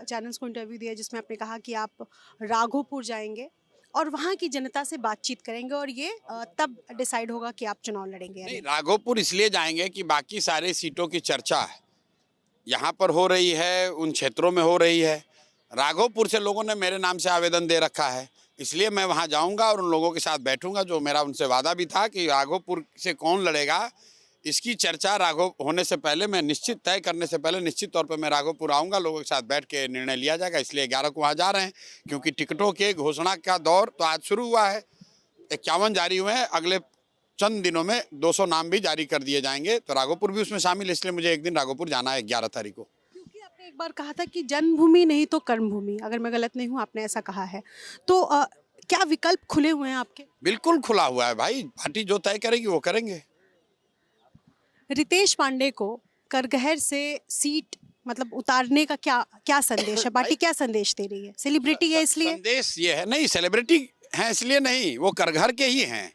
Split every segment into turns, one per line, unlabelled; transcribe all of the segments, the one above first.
Channels को interview दिया जिसमें आपने कहा कि आप राघोपुर जाएंगे और वहाँ की जनता से बातचीत करेंगे और ये तब डिसाइड होगा कि आप चुनाव लड़ेंगे या
नहीं,
नहीं।
राघोपुर इसलिए जाएंगे कि बाकी सारे सीटों की चर्चा यहाँ पर हो रही है, उन क्षेत्रों में हो रही है। राघोपुर से लोगों ने मेरे नाम से आवेदन दे रखा है, इसलिए मैं वहाँ जाऊँगा और उन लोगों के साथ बैठूंगा। जो मेरा उनसे वादा भी था कि राघोपुर से कौन लड़ेगा, इसकी चर्चा राघव होने से पहले, मैं निश्चित तय करने से पहले निश्चित तौर पर मैं राघोपुर आऊँगा, लोगों के साथ बैठ के निर्णय लिया जाएगा। इसलिए 11 को वहाँ जा रहे हैं, क्योंकि टिकटों के घोषणा का दौर तो आज शुरू हुआ है। 51 जारी हुए हैं, अगले चंद दिनों में 200 नाम भी जारी कर दिए जाएंगे, तो राघोपुर भी उसमें शामिल है। इसलिए मुझे एक दिन राघोपुर जाना है 11 तारीख को।
क्योंकि आपने एक बार कहा था कि जन्मभूमि नहीं तो कर्मभूमि, अगर मैं गलत नहीं हूँ आपने ऐसा कहा है, तो क्या विकल्प खुले हुए हैं आपके?
बिल्कुल खुला हुआ है भाई, पार्टी जो तय करेगी वो करेंगे।
रितेश पांडे को करगहर से सीट मतलब उतारने का क्या क्या संदेश है? पार्टी क्या संदेश दे रही है? सेलिब्रिटी है इसलिए?
संदेश ये है, नहीं सेलिब्रिटी हैं इसलिए नहीं, वो करघर के ही हैं।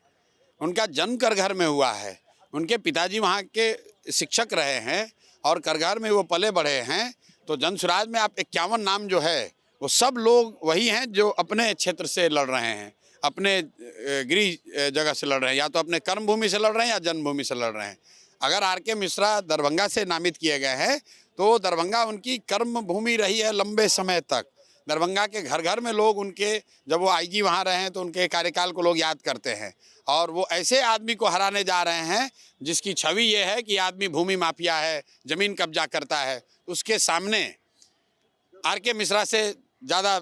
उनका जन्म करघर में हुआ है, उनके पिताजी वहाँ के शिक्षक रहे हैं और करघर में वो पले बढ़े हैं। तो जनसुराज में आप 51 नाम जो है वो सब लोग वही हैं जो अपने क्षेत्र से लड़ रहे हैं, अपने गृह जगह से लड़ रहे हैं, या तो अपने कर्मभूमि से लड़ रहे हैं या जन्मभूमि से लड़ रहे हैं। अगर आर.के. मिश्रा दरभंगा से नामित किए गए हैं तो दरभंगा उनकी कर्म भूमि रही है लंबे समय तक। दरभंगा के घर घर में लोग उनके, जब वो आईजी वहाँ रहे हैं तो उनके कार्यकाल को लोग याद करते हैं। और वो ऐसे आदमी को हराने जा रहे हैं जिसकी छवि ये है कि आदमी भूमि माफिया है, जमीन कब्जा करता है। उसके सामने आर.के. मिश्रा से ज़्यादा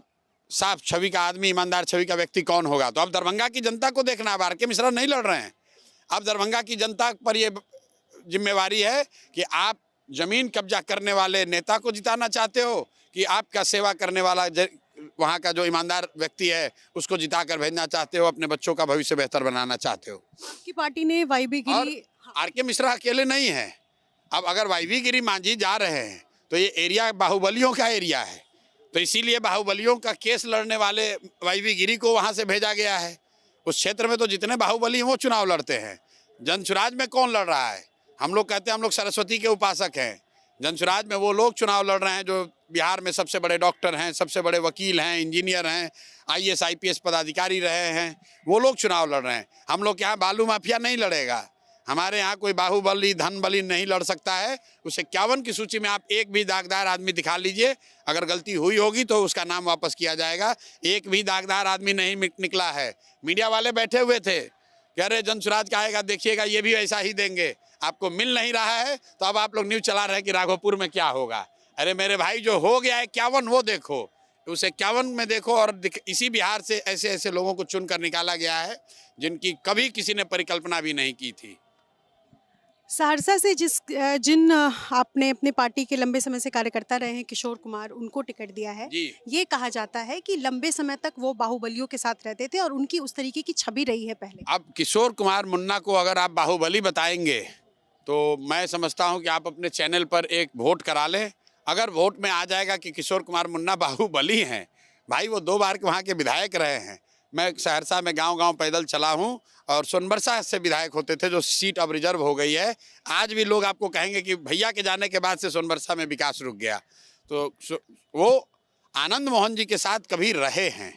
साफ छवि का आदमी, ईमानदार छवि का व्यक्ति कौन होगा? तो अब दरभंगा की जनता को देखना है। अब आर.के. मिश्रा नहीं लड़ रहे हैं, अब दरभंगा की जनता पर ये जिम्मेवारी है कि आप जमीन कब्जा करने वाले नेता को जिताना चाहते हो कि आपका सेवा करने वाला वहाँ का जो ईमानदार व्यक्ति है उसको जिता कर भेजना चाहते हो, अपने बच्चों का भविष्य बेहतर बनाना चाहते हो।
आपकी पार्टी ने वाईबी गिरी।
आर.के. मिश्रा अकेले नहीं है। अब अगर वाईबी गिरी मांझी जा रहे हैं तो ये एरिया बाहुबलियों का एरिया है, तो इसीलिए बाहुबलियों का केस लड़ने वाले वाईबी गिरी को वहाँ से भेजा गया है। उस क्षेत्र में तो जितने बाहुबली हैं वो चुनाव लड़ते हैं। जनसुराज में कौन लड़ रहा है? हम लोग कहते हैं हम लोग सरस्वती के उपासक हैं। जनसुराज में वो लोग चुनाव लड़ रहे हैं जो बिहार में सबसे बड़े डॉक्टर हैं, सबसे बड़े वकील हैं, इंजीनियर हैं, आईएएस आईपीएस पदाधिकारी रहे हैं, वो लोग चुनाव लड़ रहे हैं। हम लोग के यहाँ बालू माफिया नहीं लड़ेगा, हमारे यहाँ कोई बाहुबली धन बली नहीं लड़ सकता है। उस 51 की सूची में आप एक भी दागदार आदमी दिखा लीजिए, अगर गलती हुई होगी तो उसका नाम वापस किया जाएगा। एक भी दागदार आदमी नहीं निकला है। मीडिया वाले बैठे हुए थे, कह रहे जनसुराज का आएगा देखिएगा, ये भी ऐसा ही देंगे। आपको मिल नहीं रहा है तो अब आप लोग न्यूज़ चला रहे हैं कि राघोपुर में क्या होगा। अरे मेरे भाई, जो हो गया है 51 वो देखो, उस 51 में देखो। और इसी बिहार से ऐसे ऐसे लोगों को चुन कर निकाला गया है जिनकी कभी किसी ने परिकल्पना भी नहीं की थी।
सहरसा से जिन आपने अपने पार्टी के लंबे समय से कार्यकर्ता रहे हैं, किशोर कुमार, उनको टिकट दिया है। ये कहा जाता है कि लंबे समय तक वो बाहुबलियों के साथ रहते थे और उनकी उस तरीके की छवि रही है पहले।
अब किशोर कुमार मुन्ना को अगर आप बाहुबली बताएंगे तो मैं समझता हूं कि आप अपने चैनल पर एक वोट करा लें। अगर वोट में आ जाएगा कि किशोर कुमार मुन्ना बाहुबली हैं, भाई वो 2 बार के वहाँ के विधायक रहे हैं। मैं सहरसा में गांव-गांव पैदल चला हूं और सोनबरसा से विधायक होते थे, जो सीट अब रिजर्व हो गई है। आज भी लोग आपको कहेंगे कि भैया के जाने के बाद से सोनबरसा में विकास रुक गया। तो वो आनंद मोहन जी के साथ कभी रहे हैं,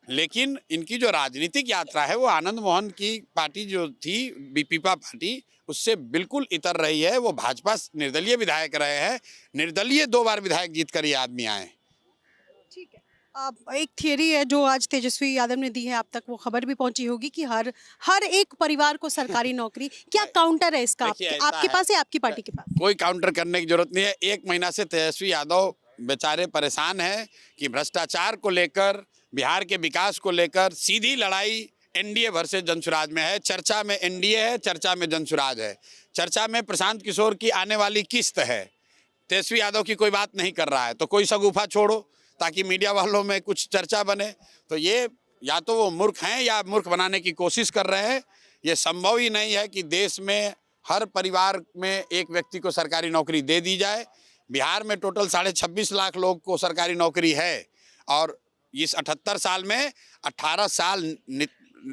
लेकिन इनकी जो राजनीतिक यात्रा है वो आनंद मोहन की पार्टी जो थी बीपीपा पार्टी, उससे बिल्कुल इतर रही है। वो भाजपा निर्दलीय विधायक रहे हैं, निर्दलीय 2 बार विधायक जीत कर ये आदमी आए।
ठीक है। अब एक थियरी है जो आज तेजस्वी यादव ने दी है, आप तक वो खबर भी पहुंची होगी कि हर एक परिवार को सरकारी नौकरी। क्या काउंटर है इसका आपके पास या आपकी पार्टी के पास?
कोई काउंटर करने की जरूरत नहीं है। 1 महीना से तेजस्वी यादव बेचारे परेशान हैं कि भ्रष्टाचार को लेकर, बिहार के विकास को लेकर सीधी लड़ाई एनडीए वर्सेस जनसुराज में है। चर्चा में एनडीए है, चर्चा में जनसुराज है, चर्चा में प्रशांत किशोर की आने वाली किस्त है। तेजस्वी यादव की कोई बात नहीं कर रहा है, तो कोई शगुफा छोड़ो ताकि मीडिया वालों में कुछ चर्चा बने। तो ये या तो वो मूर्ख हैं या मूर्ख बनाने की कोशिश कर रहे हैं। ये संभव ही नहीं है कि देश में हर परिवार में एक व्यक्ति को सरकारी नौकरी दे दी जाए। बिहार में टोटल 26.5 लाख लोग को सरकारी नौकरी है और इस 78 साल में 18 साल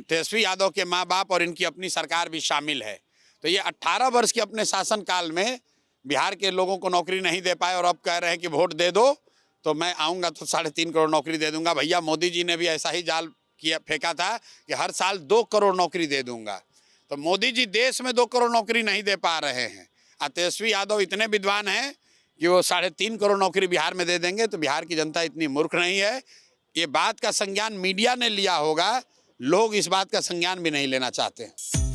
तेजस्वी यादव के माँ बाप और इनकी अपनी सरकार भी शामिल है। तो ये 18 वर्ष के अपने शासनकाल में बिहार के लोगों को नौकरी नहीं दे पाए और अब कह रहे हैं कि वोट दे दो, तो मैं आऊँगा तो 3.5 करोड़ नौकरी दे दूंगा। भैया मोदी जी ने भी ऐसा ही जाल किया, फेंका था कि हर साल 2 करोड़ नौकरी दे दूंगा। तो मोदी जी देश में 2 करोड़ नौकरी नहीं दे पा रहे हैं। तेजस्वी यादव इतने विद्वान हैं कि वो 3.5 करोड़ नौकरी बिहार में दे देंगे। तो बिहार की जनता इतनी मूर्ख नहीं है। ये बात का संज्ञान मीडिया ने लिया होगा, लोग इस बात का संज्ञान भी नहीं लेना चाहते हैं।